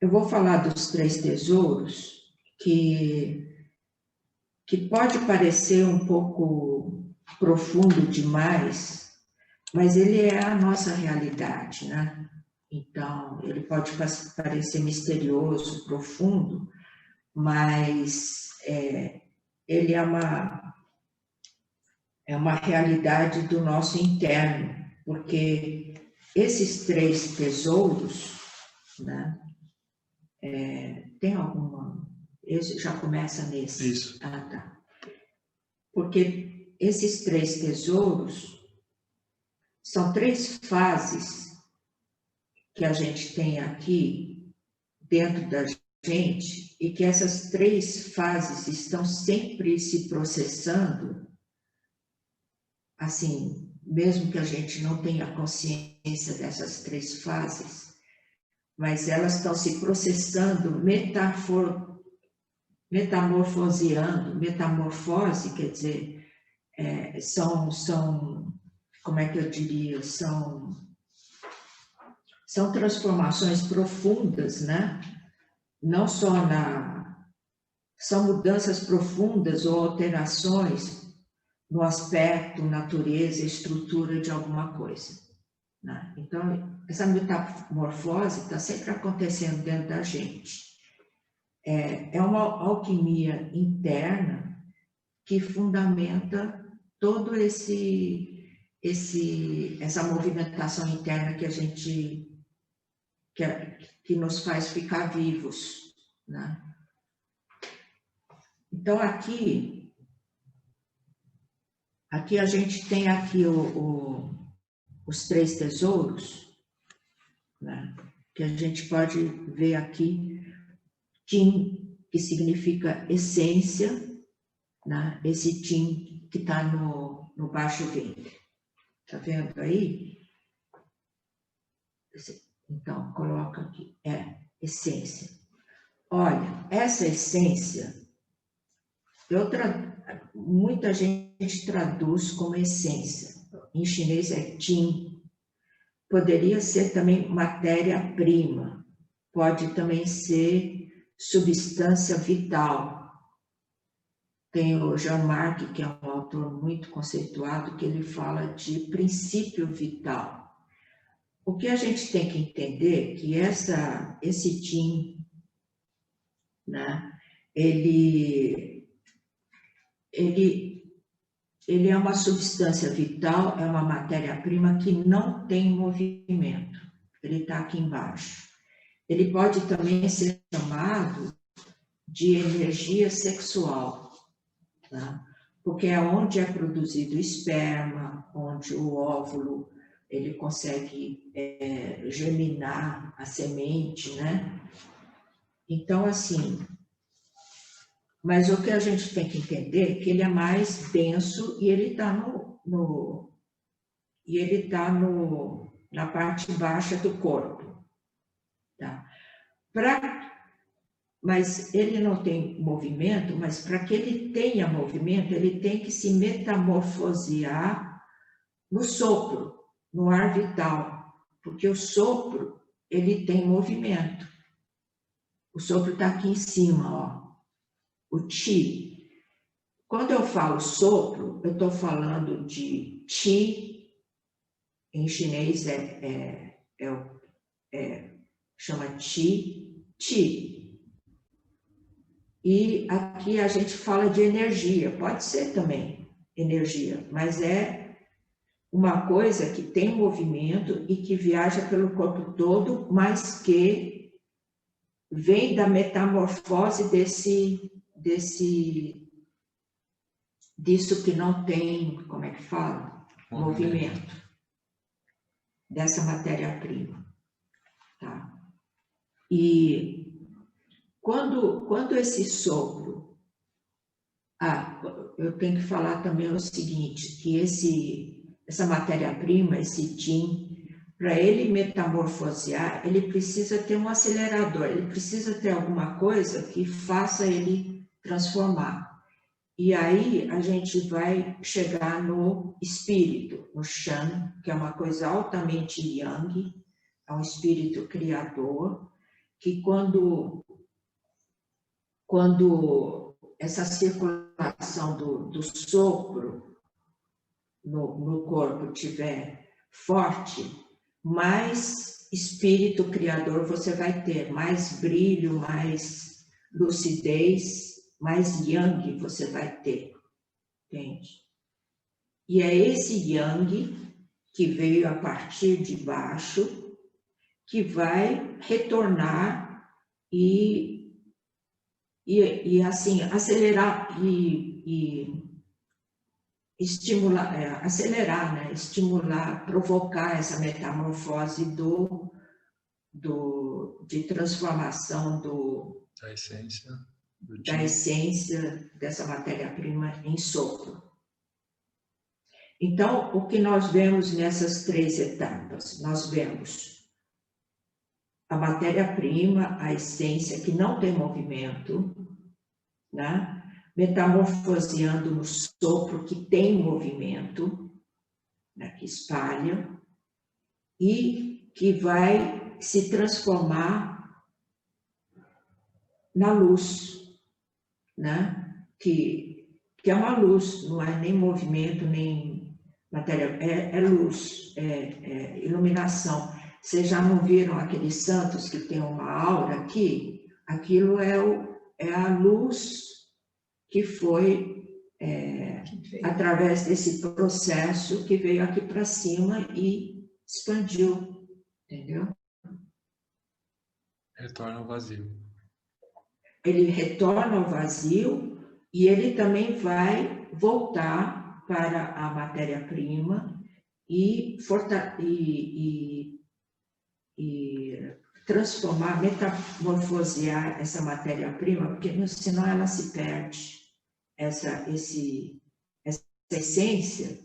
eu vou falar dos três tesouros, que pode parecer um pouco profundo demais, mas ele é a nossa realidade, né? Então, ele pode parecer misterioso, profundo, mas ele é uma realidade do nosso interno, porque esses três tesouros, né? Tem alguma... Esse já começa nesse. Isso. Ah, tá. Porque esses três tesouros são três fases que a gente tem aqui dentro da gente e que essas três fases estão sempre se processando, assim, mesmo que a gente não tenha consciência dessas três fases, mas elas estão se processando, metamorfoseando. Metamorfose quer dizer, são, como é que eu diria, são transformações profundas, né? Não só são mudanças profundas ou alterações no aspecto, natureza, estrutura de alguma coisa, né? Então, essa metamorfose está sempre acontecendo dentro da gente. É uma alquimia interna que fundamenta todo essa movimentação interna que a gente que nos faz ficar vivos, né? Então aqui a gente tem aqui os três tesouros, né? Que a gente pode ver aqui, Tim, que significa essência, né? Esse Tim que está no baixo ventre. Está vendo aí? Então, coloca aqui, essência. Olha, essa essência, muita gente traduz como essência. Em chinês é Qin. Poderia ser também matéria-prima. Pode também ser substância vital. Tem o Jean-Marc, que é um autor muito conceituado, que ele fala de princípio vital. O que a gente tem que entender é que esse Qin, né, ele é uma substância vital, é uma matéria-prima que não tem movimento. Ele está aqui embaixo. Ele pode também ser chamado de energia sexual, tá? Porque é onde é produzido o esperma, onde o óvulo ele consegue germinar a semente, né? Então, assim, mas o que a gente tem que entender é que ele é mais denso e ele está na parte baixa do corpo, tá? Mas ele não tem movimento, mas para que ele tenha movimento, ele tem que se metamorfosear no sopro, no ar vital, porque o sopro, ele tem movimento. O sopro está aqui em cima, ó, o Qi. Quando eu falo sopro, eu estou falando de Qi, em chinês chama Qi, Qi. E aqui a gente fala de energia, pode ser também energia, mas é uma coisa que tem movimento e que viaja pelo corpo todo, mas que vem da metamorfose disso que não tem, como é que fala? Movimento. Dessa matéria-prima. Tá? E quando esse sopro... eu tenho que falar também o seguinte, que essa matéria-prima, esse Qin, para ele metamorfosear, ele precisa ter um acelerador, ele precisa ter alguma coisa que faça ele transformar. E aí a gente vai chegar no espírito, no Shan, que é uma coisa altamente yang, é um espírito criador, que quando essa circulação do sopro no corpo estiver forte, mais espírito criador você vai ter, mais brilho, mais lucidez, mais yang você vai ter, entende? E é esse yang que veio a partir de baixo que vai retornar e assim acelerar e estimular, acelerar, né? Estimular, provocar essa metamorfose de transformação da essência, da essência dessa matéria-prima em sopro. Então, o que nós vemos nessas 3 etapas? Nós vemos a matéria-prima, a essência que não tem movimento, né? Metamorfoseando no sopro que tem movimento, né? Que espalha, e que vai se transformar na luz, né? Que é uma luz, não é nem movimento, nem matéria, é luz, é iluminação. Vocês já não viram aqueles santos que tem uma aura aqui? Aquilo é a luz que foi através desse processo que veio aqui para cima e expandiu, entendeu? Retorna ao vazio. Ele retorna ao vazio e ele também vai voltar para a matéria-prima e transformar, metamorfosear essa matéria-prima, porque senão ela se perde. Essa essência,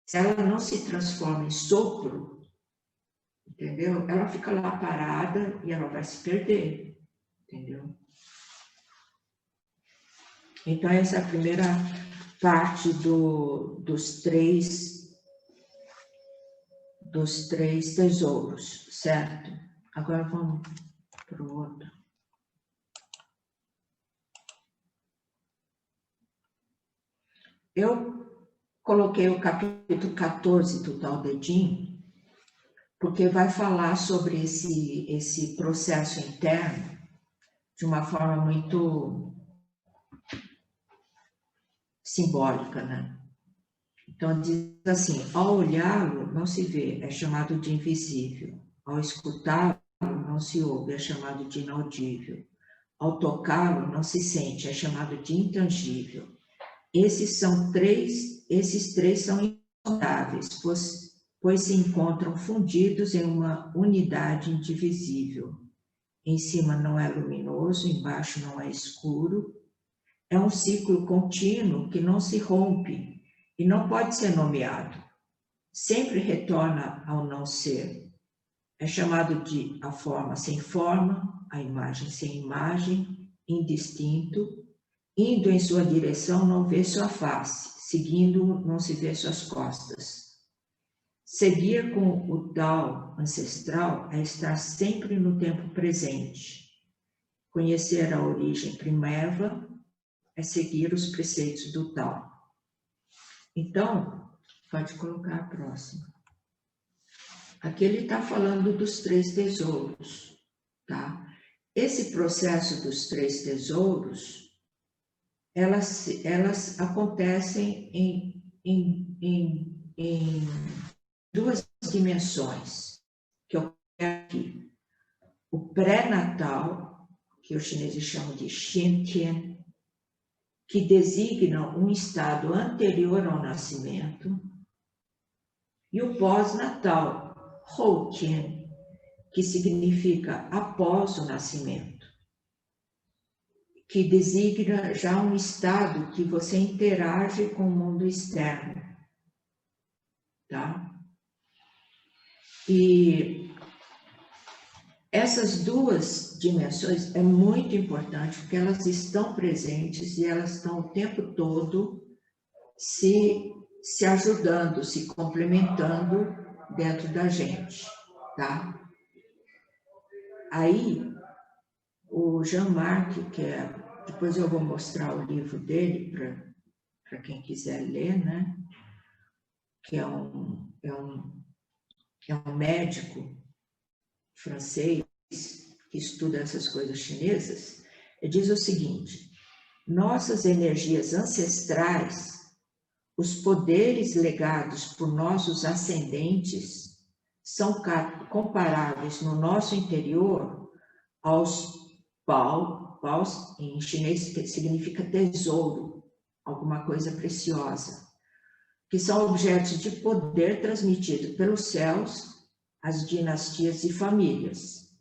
se ela não se transforma em sopro, entendeu? Ela fica lá parada e ela vai se perder, entendeu? Então, essa é a primeira parte dos três tesouros, certo? Agora vamos para o outro. Eu coloquei o capítulo 14 do Tao Te Ching, porque vai falar sobre esse processo interno de uma forma muito simbólica, né? Então, diz assim, ao olhá-lo, não se vê, é chamado de invisível. Ao escutá-lo, não se ouve, é chamado de inaudível. Ao tocá-lo, não se sente, é chamado de intangível. Esses três são incomparáveis, pois se encontram fundidos em uma unidade indivisível. Em cima não é luminoso, embaixo não é escuro. É um ciclo contínuo que não se rompe e não pode ser nomeado. Sempre retorna ao não ser. É chamado de a forma sem forma, a imagem sem imagem, indistinto. Indo em sua direção, não vê sua face. Seguindo, não se vê suas costas. Seguir com o Tao ancestral é estar sempre no tempo presente. Conhecer a origem primeva é seguir os preceitos do Tao. Então, pode colocar a próxima. Aqui ele está falando dos 3 tesouros, tá? Esse processo dos 3 tesouros, elas acontecem em 2 dimensões, que eu quero aqui. O pré-natal, que os chineses chamam de Xintian, que designa um estado anterior ao nascimento, e o pós-natal, Houqian, que significa após o nascimento, que designa já um estado que você interage com o mundo externo, tá? E essas 2 dimensões é muito importante, porque elas estão presentes e elas estão o tempo todo se ajudando, se complementando dentro da gente, tá? Aí, o Jean-Marc, depois eu vou mostrar o livro dele para quem quiser ler, né? Que é um médico francês que estuda essas coisas chinesas. Ele diz o seguinte: nossas energias ancestrais, os poderes legados por nossos ascendentes, são comparáveis no nosso interior aos paus, em chinês que significa tesouro, alguma coisa preciosa, que são objetos de poder transmitido pelos céus às dinastias e famílias.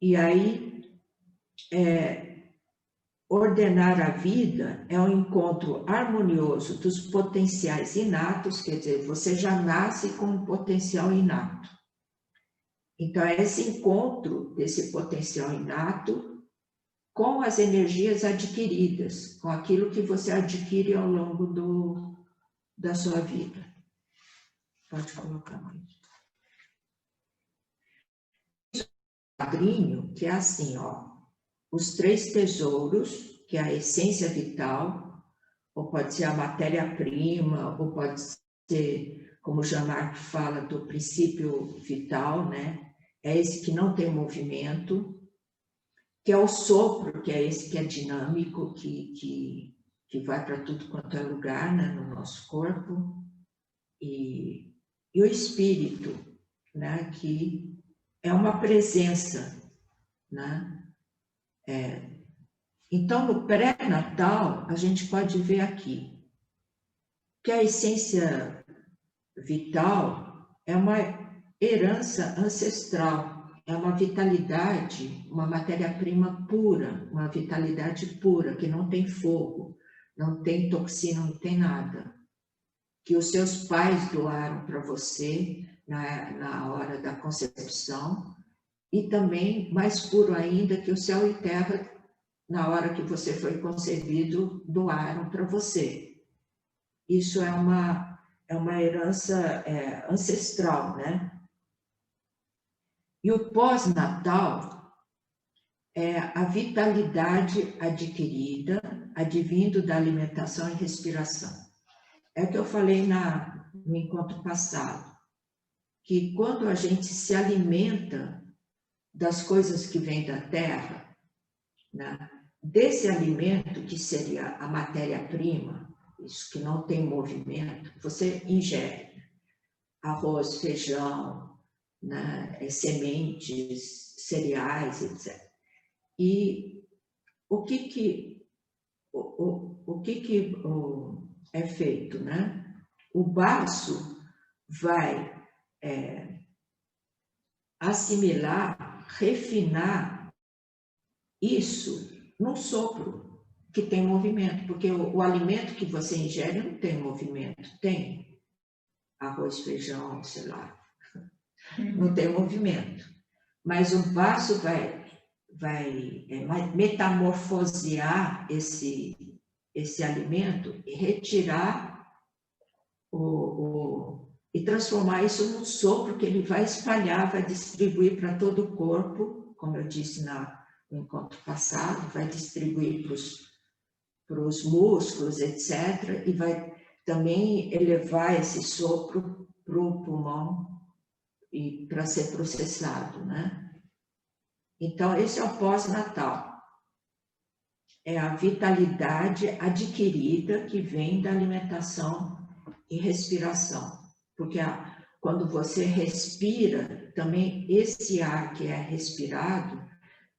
E aí, ordenar a vida é um encontro harmonioso dos potenciais inatos, quer dizer, você já nasce com um potencial inato. Então, é esse encontro desse potencial inato com as energias adquiridas, com aquilo que você adquire ao longo da sua vida. Pode colocar mais. Quadrinho, que é assim, ó, os 3 tesouros, que é a essência vital, ou pode ser a matéria-prima, ou pode ser, como o Jean-Marc fala, do princípio vital, né? É esse que não tem movimento, que é o sopro, que é esse que é dinâmico, que vai para tudo quanto é lugar, né, no nosso corpo, e o espírito, né, que é uma presença, né? Então, no pré-natal, a gente pode ver aqui que a essência vital é uma herança ancestral, é uma vitalidade, uma matéria-prima pura, uma vitalidade pura, que não tem fogo, não tem toxina, não tem nada, que os seus pais doaram para você na hora da concepção, e também, mais puro ainda, que o céu e terra, na hora que você foi concebido, doaram para você. Isso é uma herança ancestral, né? E o pós-natal é a vitalidade adquirida, advindo da alimentação e respiração. É o que eu falei no encontro passado, que quando a gente se alimenta das coisas que vêm da terra, né, desse alimento que seria a matéria-prima, isso que não tem movimento, você ingere arroz, feijão, né, sementes, cereais, etc. E o que é feito, né? O baço vai assimilar, refinar isso num sopro que tem movimento, porque o alimento que você ingere não tem movimento, tem arroz, feijão, sei lá, não tem movimento. Mas o baço vai metamorfosear esse alimento e retirar e transformar isso num sopro que ele vai espalhar, vai distribuir para todo o corpo, como eu disse no encontro passado, vai distribuir para os músculos, etc., e vai também elevar esse sopro para o pulmão e para ser processado, né? Então, esse é o pós-natal. É a vitalidade adquirida que vem da alimentação e respiração. Porque quando você respira, também esse ar que é respirado,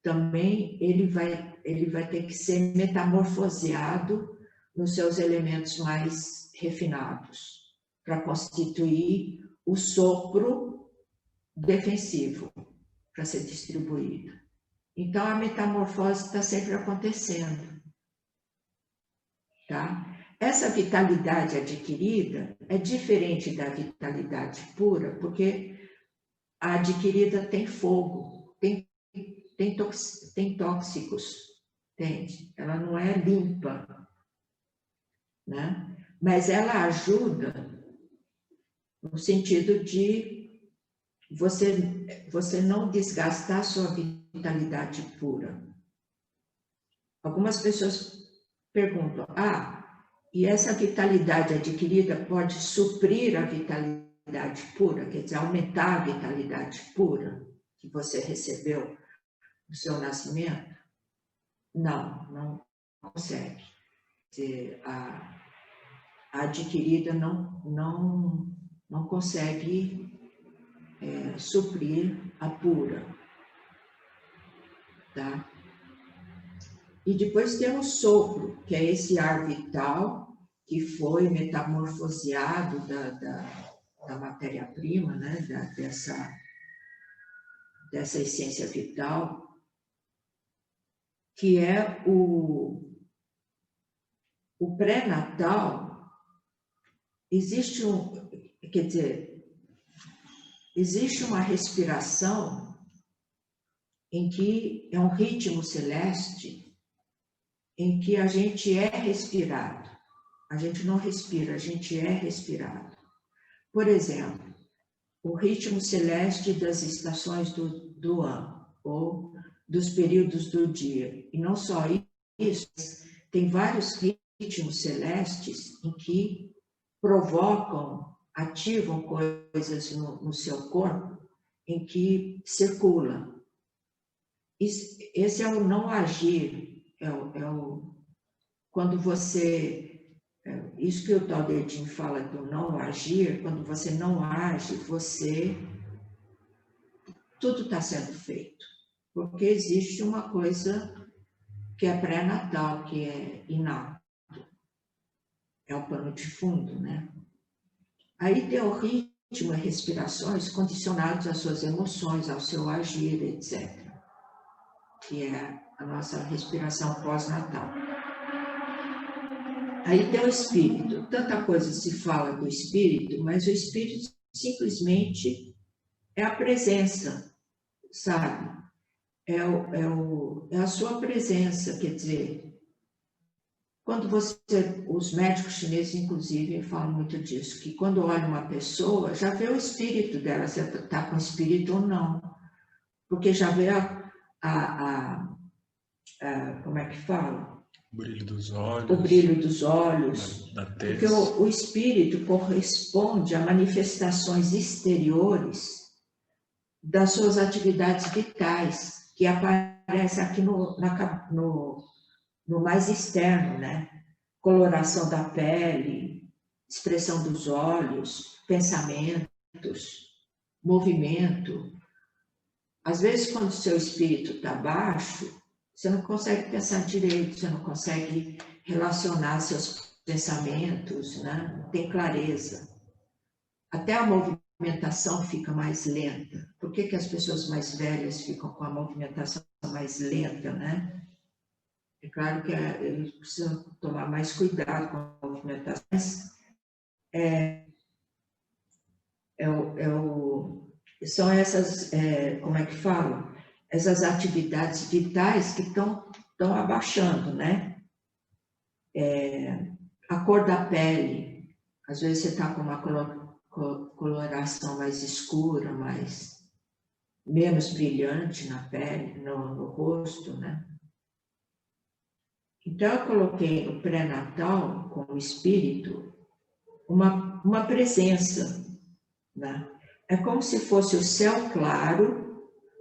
também ele vai ter que ser metamorfoseado nos seus elementos mais refinados, para constituir o sopro defensivo, para ser distribuído. Então, a metamorfose está sempre acontecendo, tá? Essa vitalidade adquirida é diferente da vitalidade pura, porque a adquirida tem fogo, tem tóxicos, entende? Ela não é limpa, né? Mas ela ajuda no sentido de você não desgastar a sua vitalidade pura. Algumas pessoas perguntam, e essa vitalidade adquirida pode suprir a vitalidade pura, quer dizer, aumentar a vitalidade pura que você recebeu no seu nascimento? Não, não consegue. Quer dizer, a adquirida não consegue suprir a pura, tá? E depois tem o sopro, que é esse ar vital que foi metamorfoseado da matéria-prima, né? Dessa essência vital, que é o pré-natal. Existe existe uma respiração em que é um ritmo celeste em que a gente é respirado. A gente não respira, a gente é respirado. Por exemplo, o ritmo celeste das estações do ano, ou dos períodos do dia. E não só isso, tem vários ritmos celestes em que provocam, ativam coisas no seu corpo, em que circula. Esse é o não agir, quando você, isso que o Tao Te Ching fala do não agir, quando você não age, tudo está sendo feito, porque existe uma coisa que é pré-natal, que é inato, é o pano de fundo, né? Aí tem o ritmo e respirações condicionados às suas emoções, ao seu agir, etc., que é a nossa respiração pós-natal. Aí tem o espírito. Tanta coisa se fala do espírito, mas o espírito simplesmente é a presença, sabe? É a sua presença, quer dizer, quando os médicos chineses, inclusive, falam muito disso, que quando olha uma pessoa, já vê o espírito dela, se ela está com espírito ou não, porque já vê como é que fala? O brilho dos olhos. O brilho dos olhos. Da porque o espírito corresponde a manifestações exteriores das suas atividades vitais, que aparecem aqui no mais externo, né? Coloração da pele, expressão dos olhos, pensamentos, movimento. Às vezes, quando o seu espírito está baixo, você não consegue pensar direito, você não consegue relacionar seus pensamentos, né? Não tem clareza. Até a movimentação fica mais lenta. Por que as pessoas mais velhas ficam com a movimentação mais lenta, né? É claro que eles precisam tomar mais cuidado com a movimentação, mas são essas, como é que falo? Essas atividades vitais que estão abaixando, né? A cor da pele, às vezes você está com uma coloração mais escura, menos brilhante na pele, no rosto, né? Então, eu coloquei no pré-natal, com o espírito, uma presença, né? É como se fosse o céu claro,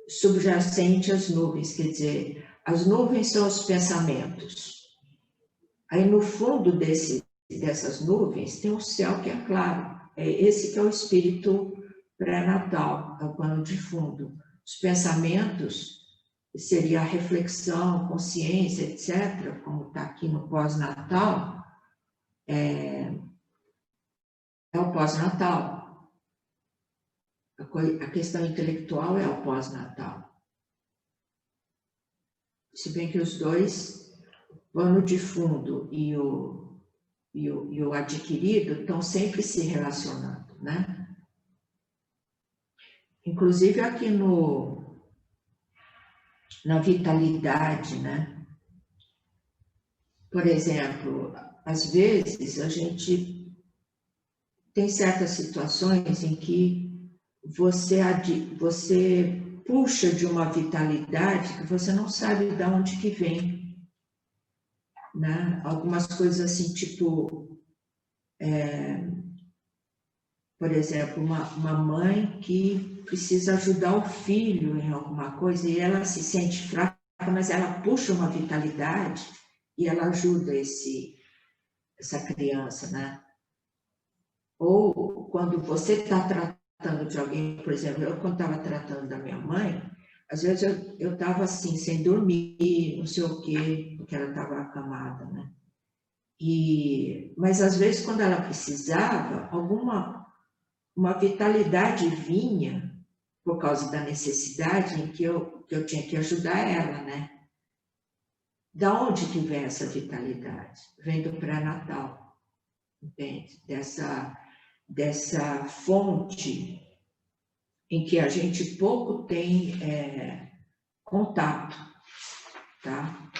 subjacente às nuvens, quer dizer, as nuvens são os pensamentos. Aí, no fundo dessas nuvens, tem um céu que é claro. É esse que é o espírito pré-natal, é o pano de fundo. Os pensamentos seria a reflexão, consciência, etc., como está aqui no pós-natal, é o pós-natal. A questão intelectual é o pós-natal. Se bem que os dois, o pano de fundo e o adquirido, estão sempre se relacionando, né? Inclusive aqui na vitalidade, né? Por exemplo, às vezes a gente tem certas situações em que você puxa de uma vitalidade que você não sabe de onde que vem, né? Algumas coisas assim, tipo, por exemplo, uma mãe que precisa ajudar o filho em alguma coisa e ela se sente fraca, mas ela puxa uma vitalidade e ela ajuda essa criança, né? Ou quando você está tratando de alguém, por exemplo, eu quando estava tratando da minha mãe, às vezes eu estava assim, sem dormir, não sei o quê, porque ela estava acamada, né? Mas às vezes quando ela precisava, uma vitalidade vinha por causa da necessidade em que eu tinha que ajudar ela, né? Da onde que vem essa vitalidade? Vem do pré-natal, entende? Dessa fonte em que a gente pouco tem contato, tá?